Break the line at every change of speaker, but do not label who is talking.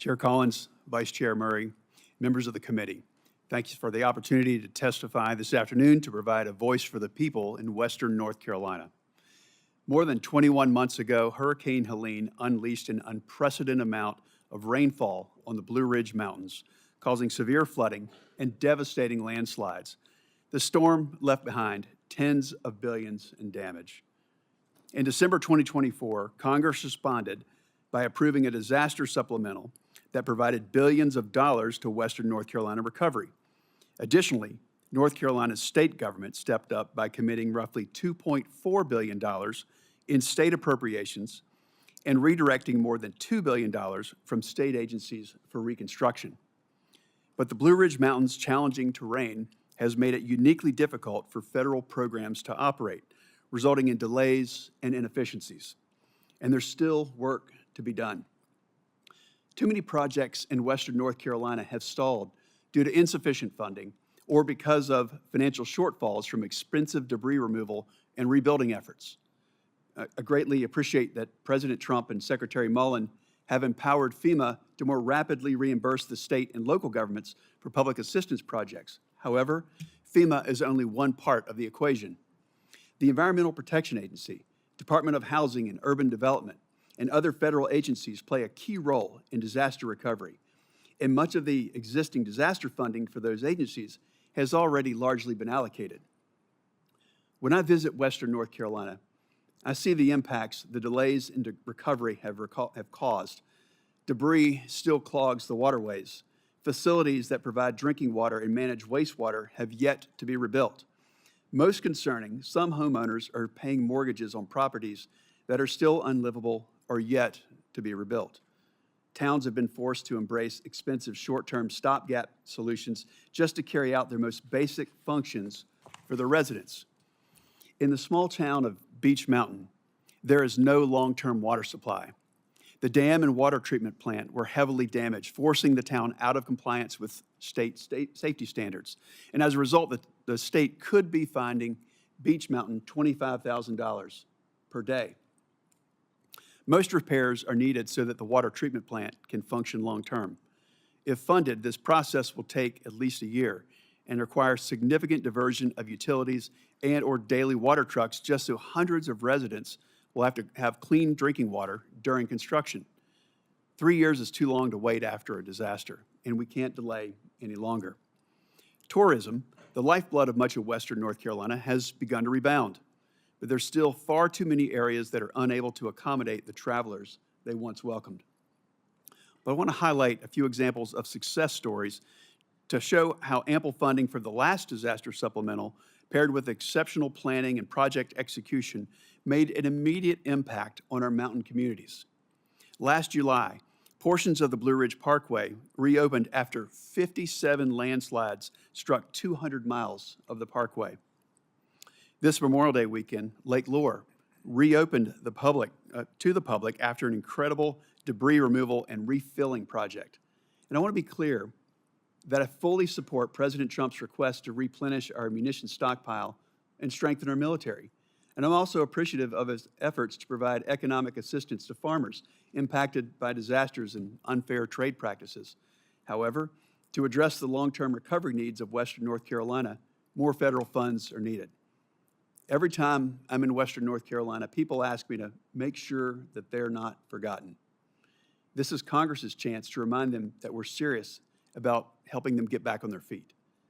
Chair Collins, Vice Chair Murray, members of the committee, thank you for the opportunity to testify this afternoon to provide a voice for the people in Western North Carolina. More than 21 months ago, Hurricane Helene unleashed an unprecedented amount of rainfall on the Blue Ridge Mountains, causing severe flooding and devastating landslides. The storm left behind tens of billions in damage. In December 2024, Congress responded by approving a disaster supplemental that provided billions of dollars to Western North Carolina recovery. Additionally, North Carolina's state government stepped up by committing roughly $2.4 billion in state appropriations and redirecting more than $2 billion from state agencies for reconstruction. But the Blue Ridge Mountains' challenging terrain has made it uniquely difficult for federal programs to operate, resulting in delays and inefficiencies. And there's still work to be done. Too many projects in Western North Carolina have stalled due to insufficient funding or because of financial shortfalls from expensive debris removal and rebuilding efforts. I greatly appreciate that President Trump and Secretary Mullen have empowered FEMA to more rapidly reimburse the state and local governments for public assistance projects. However, FEMA is only one part of the equation. The Environmental Protection Agency, Department of Housing and Urban Development, and other federal agencies play a key role in disaster recovery. And much of the existing disaster funding for those agencies has already largely been allocated. When I visit Western North Carolina, I see the impacts the delays in recovery have caused. Debris still clogs the waterways. Facilities that provide drinking water and manage wastewater have yet to be rebuilt. Most concerning, some homeowners are paying mortgages on properties that are still unlivable or yet to be rebuilt. Towns have been forced to embrace expensive short-term stopgap solutions just to carry out their most basic functions for their residents. In the small town of Beech Mountain, there is no long-term water supply. The dam and water treatment plant were heavily damaged, forcing the town out of compliance with state safety standards. And as a result, the state could be finding Beech Mountain $25,000 per day. Most repairs are needed so that the water treatment plant can function long-term. If funded, this process will take at least a year and require significant diversion of utilities and/or daily water trucks just so hundreds of residents will have to have clean drinking water during construction. 3 years is too long to wait after a disaster, and we can't delay any longer. Tourism, the lifeblood of much of Western North Carolina, has begun to rebound, but there's still far too many areas that are unable to accommodate the travelers they once welcomed. But I want to highlight a few examples of success stories to show how ample funding for the last disaster supplemental, paired with exceptional planning and project execution, made an immediate impact on our mountain communities. Last July, portions of the Blue Ridge Parkway reopened after 57 landslides struck 200 miles of the parkway. This Memorial Day weekend, Lake Lure reopened to the public after an incredible debris removal and refilling project. And I want to be clear that I fully support President Trump's request to replenish our munitions stockpile and strengthen our military. And I'm also appreciative of his efforts to provide economic assistance to farmers impacted by disasters and unfair trade practices. However, to address the long-term recovery needs of Western North Carolina, more federal funds are needed. Every time I'm in Western North Carolina, people ask me to make sure that they're not forgotten. This is Congress's chance to remind them that we're serious about helping them get back on their feet.